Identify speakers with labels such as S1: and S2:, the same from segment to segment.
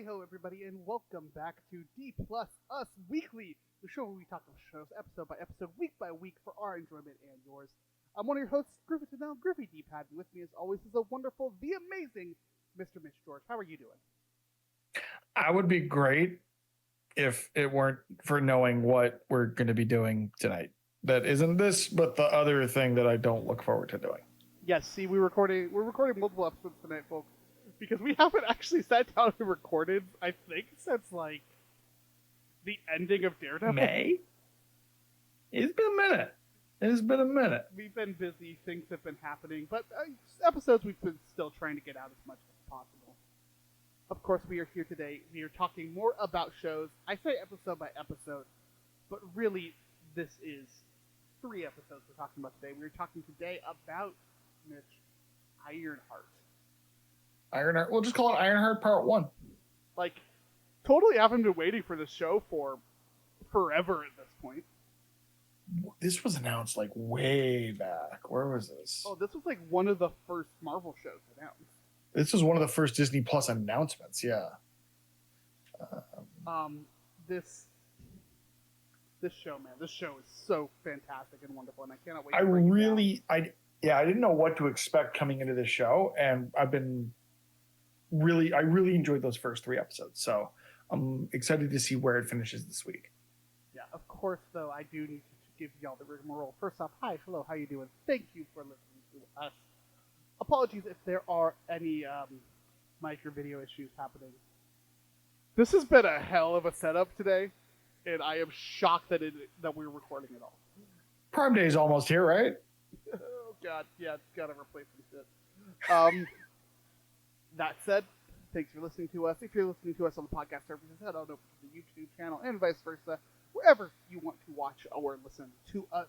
S1: Hi ho everybody and welcome back to D Plus Us Weekly, the show where we talk about shows episode by week for our enjoyment and yours. I'm one of your hosts, Griffith, and now Griffey D-Pad, and with me as always is the wonderful, the amazing Mr. Mitch George. How are you doing?
S2: I would be great if it weren't for knowing what we're going to be doing tonight. That isn't this, but the other thing that I don't look forward to doing.
S1: Yes, see, we're recording multiple episodes tonight, folks, because we haven't actually sat down and recorded, I think, since like the ending of Daredevil.
S2: May? It's been a minute.
S1: We've been busy, things have been happening, but episodes we've been still trying to get out as much as possible. Of course, we are here today. We are talking more about shows. I say episode by episode, but really, this is 3 episodes we're talking about today. We're talking today about, Mitch, Ironheart.
S2: Ironheart. We'll just call it Ironheart Part 1.
S1: Like, totally haven't been waiting for the show for forever at this point.
S2: This was announced like way back. Where was this?
S1: Oh, this was like one of the first Marvel shows announced.
S2: This was one of the first Disney Plus announcements. Yeah.
S1: This show, man, this show is so fantastic and wonderful, and I cannot wait.
S2: I didn't know what to expect coming into this show, and I really enjoyed those first 3 episodes. So I'm excited to see where it finishes this week.
S1: Yeah, of course, though, I do need to give y'all the rigmarole. First off, hi, hello, how you doing? Thank you for listening to us. Apologies if there are any micro video issues happening. This has been a hell of a setup today, and I am shocked that we're recording it all.
S2: Prime Day is almost here, right?
S1: Oh god, yeah, it's gotta replace some shit. That said, thanks for listening to us. If you're listening to us on the podcast services, head on over to the YouTube channel and vice versa. Wherever you want to watch or listen to us,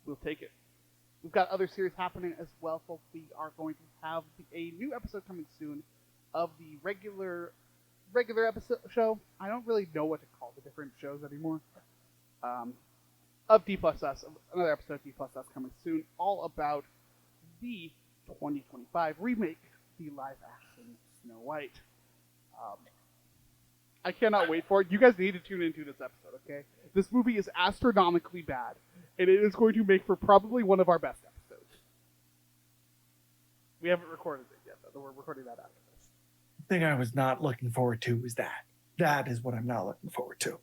S1: we'll take it. We've got other series happening as well, folks. We are going to have a new episode coming soon of the regular episode show. I don't really know what to call the different shows anymore. Of D Plus Us, another episode of D Plus Us coming soon, all about the 2025 remake, the live-action Snow White. I cannot wait for it. You guys need to tune into this episode, okay? This movie is astronomically bad, and it is going to make for probably one of our best episodes. We haven't recorded it yet, though. We're recording that after this.
S2: The thing I was not looking forward to was that. That is what I'm not looking forward to.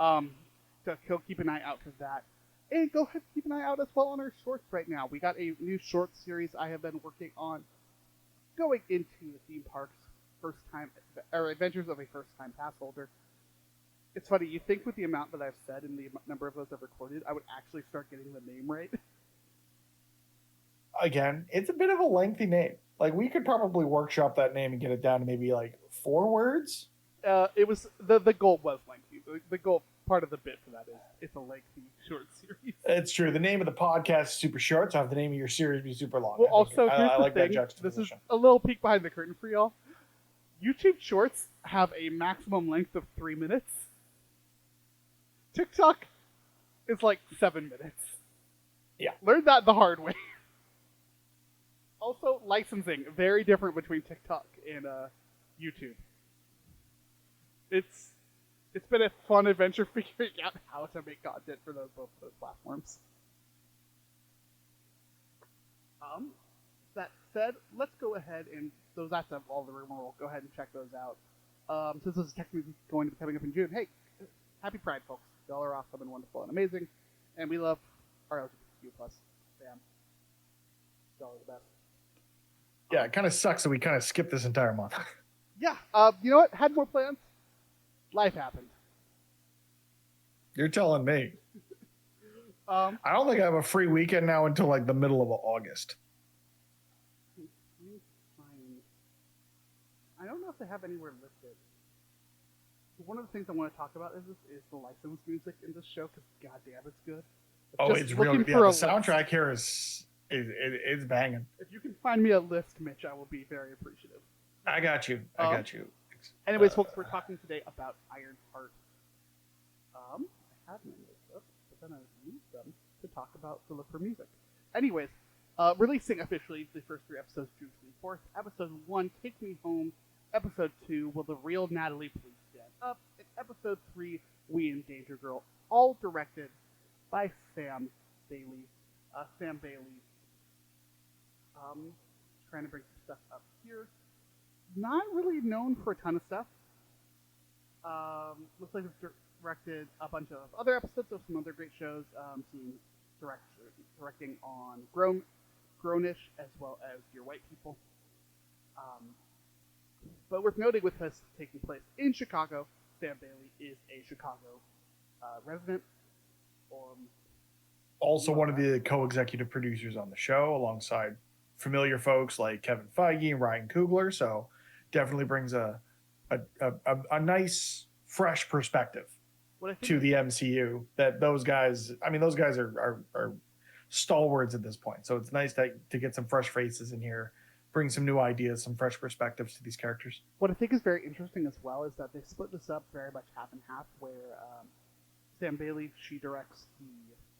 S1: Mm-hmm. So keep an eye out for that. And go ahead and keep an eye out as well on our shorts right now. We got a new short series I have been working on going into the theme parks. Adventures of a first-time pass holder. It's funny, you think with the amount that I've said and the number of those I've recorded, I would actually start getting the name right.
S2: Again, it's a bit of a lengthy name. Like, we could probably workshop that name and get it down to maybe like 4 words.
S1: It was the goal was lengthy. The goal part of the bit for that is it's a lengthy short series.
S2: It's true. The name of the podcast is super short, so have the name of your series be super long.
S1: Well, also, here's
S2: I
S1: the
S2: like
S1: thing.
S2: that
S1: This is
S2: juxtaposition.
S1: a little peek behind the curtain for y'all. YouTube Shorts have a maximum length of 3 minutes. TikTok is like 7 minutes.
S2: Yeah.
S1: Learned that the hard way. Also, licensing, very different between TikTok and YouTube. It's been a fun adventure figuring out how to make content for both of those platforms. That said, let's go ahead and that's all the rigmarole. Go ahead and check those out. Since this is technically going to be coming up in June, hey, happy Pride, folks! Y'all are awesome and wonderful and amazing, and we love our LGBTQ plus fam. Y'all are the best.
S2: Yeah, it kind of sucks that we kind of skipped this entire month.
S1: Yeah, you know what? Had more plans. Life happened.
S2: You're telling me. I don't think I have a free weekend now until like the middle of August.
S1: I don't know if they have anywhere listed. One of the things I want to talk about is the licensed music in this show, because goddamn, it's good.
S2: It's real good. Yeah, the soundtrack here is banging.
S1: If you can find me a list, Mitch, I will be very appreciative.
S2: I got you.
S1: Anyways, folks, we're talking today about Ironheart. I had my notes up, but then I used them to talk about to look for music. Anyways, releasing officially the first 3 episodes June 24th. Episode 1, Take Me Home, Episode 2, Will the Real Natalie Please Stand Up? And Episode 3, We Endanger Girl, all directed by Sam Bailey. Sam Bailey. Trying to bring some stuff up here. Not really known for a ton of stuff. Looks like it's directed a bunch of other episodes of some other great shows. Seeing directing on Grownish as well as Dear White People. But worth noting, with this taking place in Chicago, Sam Bailey is a Chicago resident.
S2: Also one of the co-executive producers on the show, alongside familiar folks like Kevin Feige and Ryan Coogler. So definitely brings a nice, fresh perspective to the MCU. That those guys are stalwarts at this point. So it's nice to get some fresh faces in here, bring some new ideas, some fresh perspectives to these characters.
S1: What I think is very interesting as well is that they split this up very much half and half, where Sam Bailey, she directs the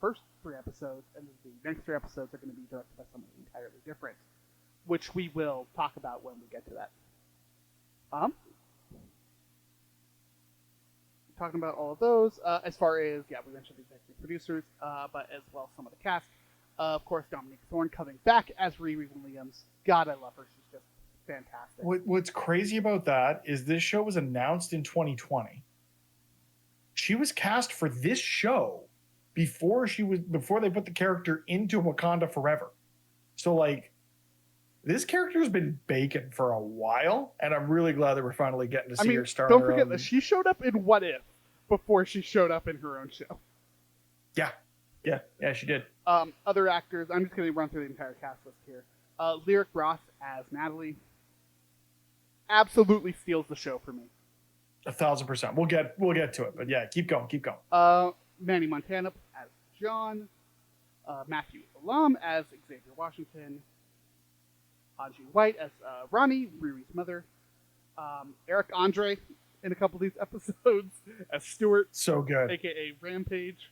S1: first 3 episodes, and the next 3 episodes are going to be directed by someone entirely different, which we will talk about when we get to that. Talking about all of those, as far as, we mentioned the executive producers, but as well some of the cast. Of course, Dominique Thorne coming back as Riri Williams. God, I love her. She's just fantastic.
S2: What's crazy about that is this show was announced in 2020. She was cast for this show before they put the character into Wakanda Forever. So this character's been baking for a while, and I'm really glad that we're finally getting to see her star.
S1: Don't forget that she showed up in What If before she showed up in her own show.
S2: Yeah, she did.
S1: Other actors, I'm just going to run through the entire cast list here. Lyric Ross as Natalie absolutely steals the show for me.
S2: 1,000%. We'll get to it, but yeah, keep going.
S1: Manny Montana as John. Matthew Alam as Xavier Washington. Angie White as Ronnie, Riri's mother. Eric Andre in a couple of these episodes as Stuart.
S2: So good.
S1: AKA Rampage.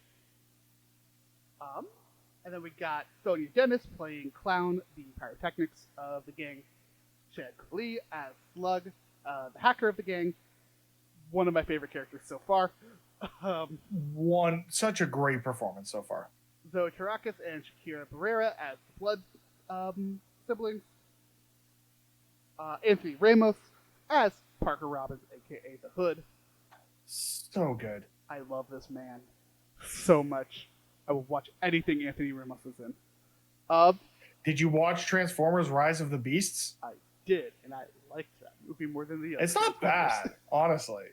S1: And then we got Sonia Dennis playing Clown, the pyrotechnics of the gang. Chad Lee as Slug, the hacker of the gang. One of my favorite characters so far.
S2: Such a great performance so far.
S1: Zoe Caracas and Shakira Barrera as the Blood siblings. Anthony Ramos as Parker Robbins, aka the Hood.
S2: So good.
S1: I love this man so much. I will watch anything Anthony Ramos is in.
S2: Did you watch Transformers: Rise of the Beasts?
S1: I did, and I liked that movie more than the other.
S2: It's not bad, honestly.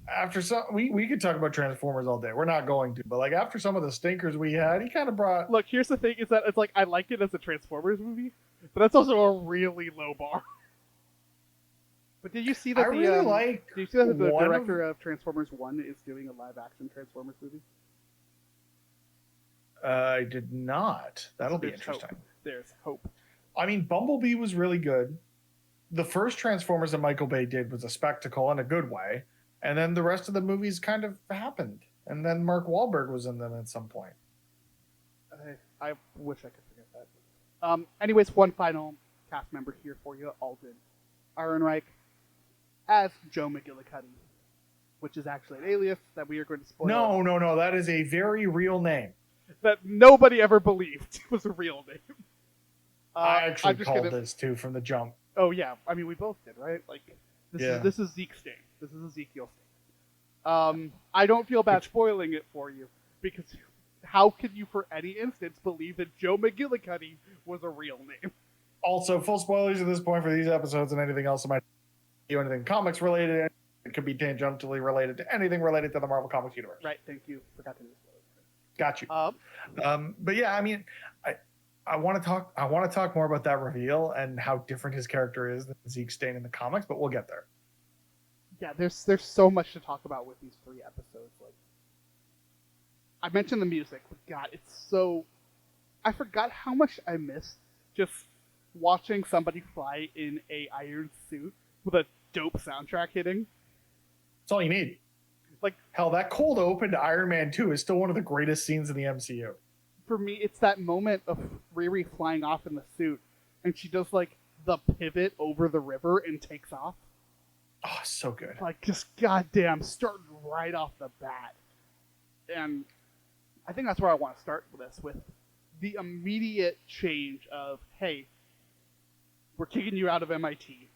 S2: After some, we could talk about Transformers all day. We're not going to, but after some of the stinkers we had, he kind of brought.
S1: Look, here's the thing: is that it's I liked it as a Transformers movie, but that's also a really low bar. But did you see that did you see that the director of Transformers 1 is doing a live-action Transformers movie?
S2: I did not. That'll be interesting.
S1: Hope. There's hope.
S2: I mean, Bumblebee was really good. The first Transformers that Michael Bay did was a spectacle in a good way. And then the rest of the movies kind of happened. And then Mark Wahlberg was in them at some point.
S1: I wish I could forget that. Anyways, one final cast member here for you, Alden Ehrenreich as Joe McGillicuddy, which is actually an alias that we are going to spoil.
S2: No. That is a very real name.
S1: That nobody ever believed was a real name.
S2: I actually called this too from the jump.
S1: Oh yeah, I mean we both did, right? This is Zeke Stain. This is Ezekiel Stain. I don't feel bad spoiling it for you because how could you, for any instance, believe that Joe McGillicuddy was a real name?
S2: Also, full spoilers at this point for these episodes and anything else that might do anything comics related. It could be tangentially related to anything related to the Marvel Comics universe.
S1: Right. Thank you. Forgot to do spoilers.
S2: Got you. But yeah, I mean, I want to talk more about that reveal and how different his character is than Zeke Stain in the comics, but we'll get there.
S1: Yeah, there's so much to talk about with these 3 episodes. I mentioned the music, but God, it's so. I forgot how much I missed just watching somebody fly in a iron suit with a dope soundtrack hitting.
S2: That's all you need. Hell, that cold open to Iron Man 2 is still one of the greatest scenes in the MCU.
S1: For me, it's that moment of Riri flying off in the suit, and she does the pivot over the river and takes off.
S2: Oh, so good.
S1: Like, just goddamn, starting right off the bat. And I think that's where I want to start with this, with the immediate change of, hey, we're kicking you out of MIT.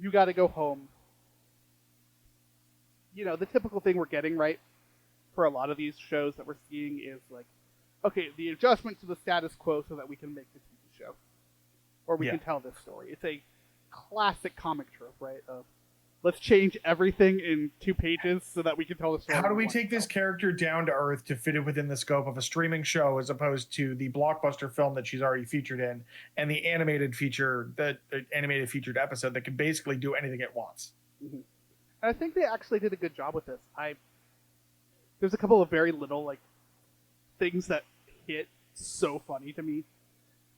S1: You got to go home. You know, the typical thing we're getting, right, for a lot of these shows that we're seeing is like, okay, the adjustment to the status quo so that we can make the TV show. Or we
S2: Yeah.
S1: can tell this story. It's a classic comic trope, right, of let's change everything in 2 pages so that we can tell the story.
S2: How do we take this character down to earth to fit it within the scope of a streaming show as opposed to the blockbuster film that she's already featured in and the animated featured episode that can basically do anything it wants?
S1: Mm-hmm. And I think they actually did a good job with this. There's a couple of very little like things that hit so funny to me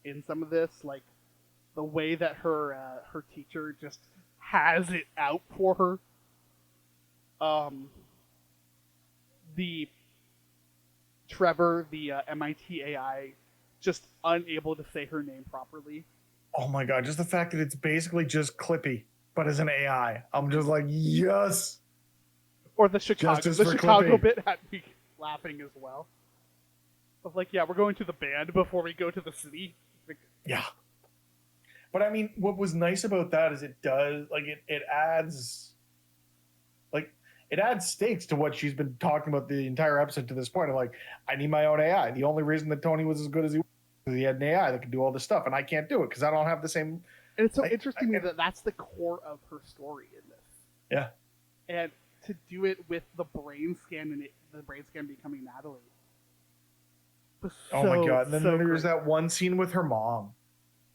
S1: in some of this, like the way that her teacher just has it out for her. The Trevor, the MIT AI, just unable to say her name properly.
S2: Oh my god, just the fact that it's basically just Clippy, but as an AI. I'm just like, yes.
S1: Or the Chicago bit had me laughing as well. Of like, yeah, we're going to the band before we go to the city. Like,
S2: yeah. But I mean, what was nice about that is it does, like, it adds, like, it adds stakes to what she's been talking about the entire episode to this point. Of like, I need my own AI. The only reason that Tony was as good as he was is he had an AI that could do all this stuff, and I can't do it because I don't have the same.
S1: And it's so interesting that that's the core of her story in this.
S2: Yeah.
S1: And to do it with the brain scan and the brain scan becoming Natalie.
S2: Oh my god! And then there's that one scene with her mom.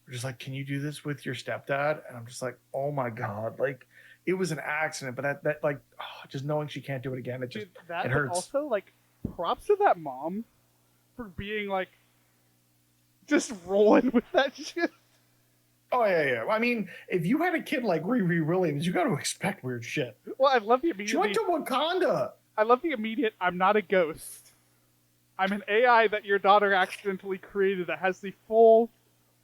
S2: We're just like, can you do this with your stepdad? And I'm just like, oh my god! Like, it was an accident, but that like, just knowing she can't do it again, it just it hurts.
S1: Also, like, props to that mom for being like, just rolling with that shit.
S2: Oh yeah. I mean, if you had a kid like Riri Williams, you got to expect weird shit.
S1: Well, I love the immediate.
S2: She went to Wakanda.
S1: I love the immediate. I'm not a ghost. I'm an AI that your daughter accidentally created that has the full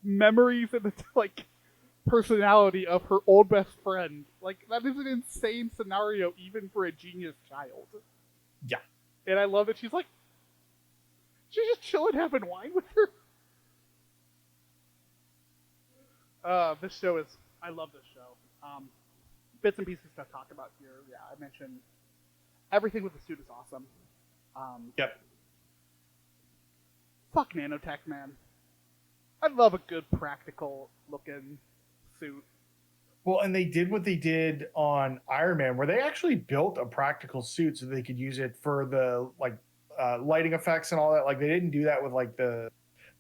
S1: memories and the like personality of her old best friend. Like, that is an insane scenario even for a genius child.
S2: Yeah.
S1: And I love that she's just chilling having wine with her. This show is, I love this show. Bits and pieces to talk about here. Yeah, I mentioned everything with the suit is awesome.
S2: Yep.
S1: Fuck nanotech, man. I love a good practical looking suit.
S2: Well, and they did what they did on Iron Man, where they actually built a practical suit so they could use it for the like lighting effects and all that. Like, they didn't do that with like the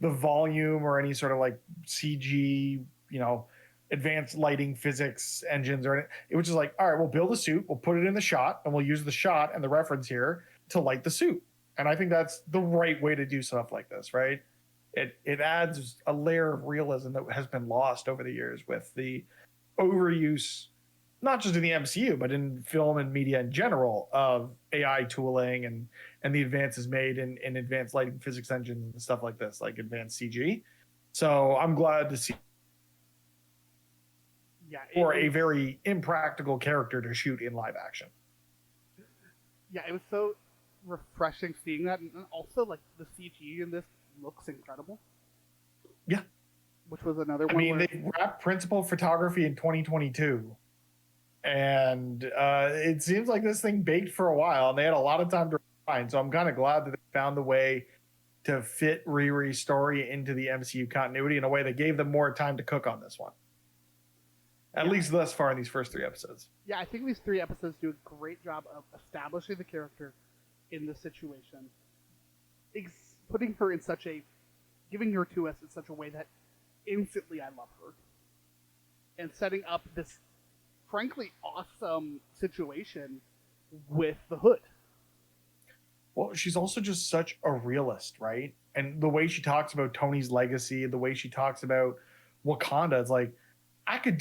S2: volume or any sort of like CG, advanced lighting physics engines or anything. It was just like, all right, we'll build a suit, we'll put it in the shot, and we'll use the shot and the reference here to light the suit. And I think that's the right way to do stuff like this, right? It adds a layer of realism that has been lost over the years with the overuse, not just in the MCU, but in film and media in general, of AI tooling and the advances made in advanced lighting physics engines and stuff like this, like advanced CG. So I'm glad to see a very impractical character to shoot in live action.
S1: Yeah, it was so refreshing seeing that, and also like the CG in this looks incredible.
S2: Yeah.
S1: Which was another one.
S2: I mean, they wrapped principal photography in 2022. And it seems like this thing baked for a while, and they had a lot of time to refine. So I'm kind of glad that they found the way to fit Riri's story into the MCU continuity in a way that gave them more time to cook on this one. At least thus far in these first 3 episodes.
S1: Yeah, I think these 3 episodes do a great job of establishing the character in the situation, putting her in giving her to us in such a way that instantly I love her, and setting up this frankly awesome situation with the Hood.
S2: Well, she's also just such a realist, right? And the way she talks about Tony's legacy, the way she talks about Wakanda, it's like, I could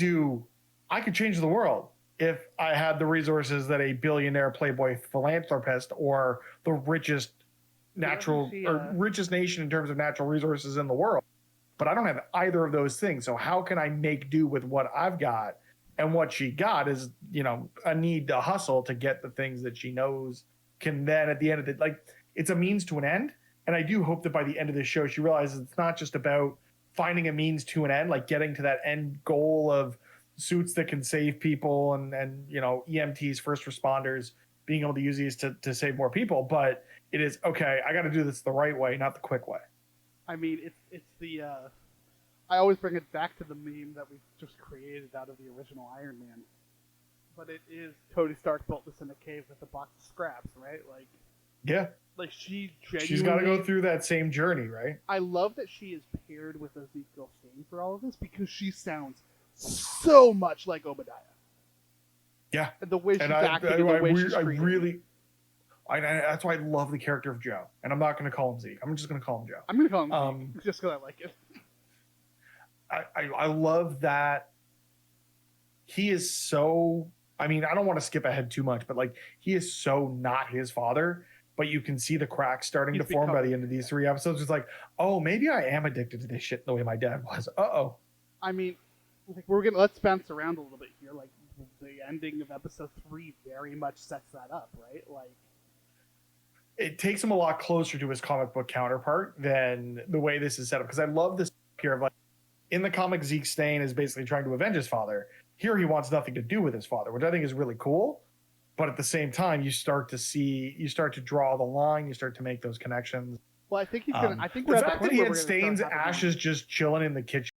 S2: change the world if I had the resources that a billionaire playboy philanthropist or the richest richest nation in terms of natural resources in the world. But I don't have either of those things. So how can I make do with what I've got And what she got is, a need to hustle to get the things that she knows can then at the end of it, like, it's a means to an end. And I do hope that by the end of this show, she realizes it's not just about finding a means to an end, like getting to that end goal of suits that can save people and EMTs, first responders, being able to use these to save more people. But it is, okay, I got to do this the right way, not the quick way.
S1: I mean, it's the I always bring it back to the meme that we just created out of the original Iron Man. But it is Tony Stark built this in a cave with a box of scraps, right? Like,
S2: yeah,
S1: like she genuinely.
S2: She's got to go through that same journey, right?
S1: I love that she is paired with Ezekiel Stane for all of this because she sounds so much like Obadiah.
S2: Yeah,
S1: and the way she's acting, and the way she's treating.
S2: That's why I love the character of Joe, and I'm not going to call him Zeke. I'm just going to call him Joe.
S1: I'm going to call him Zeke just because I like it.
S2: I love that he is so. I mean, I don't want to skip ahead too much, but like he is so not his father. But you can see the cracks starting to form by the end of these 3 episodes. It's like, oh, maybe I am addicted to this shit the way my dad was. Uh-oh.
S1: I mean, like let's bounce around a little bit here. Like the ending of episode 3 very much sets that up, right? Like
S2: it takes him a lot closer to his comic book counterpart than the way this is set up. Because I love this here of like in the comic, Zeke Stane is basically trying to avenge his father. Here he wants nothing to do with his father, which I think is really cool. But at the same time, you start to draw the line, you start to make those connections.
S1: Well, I think he's gonna. I think
S2: the fact that he had Stane's ashes just chilling in the kitchen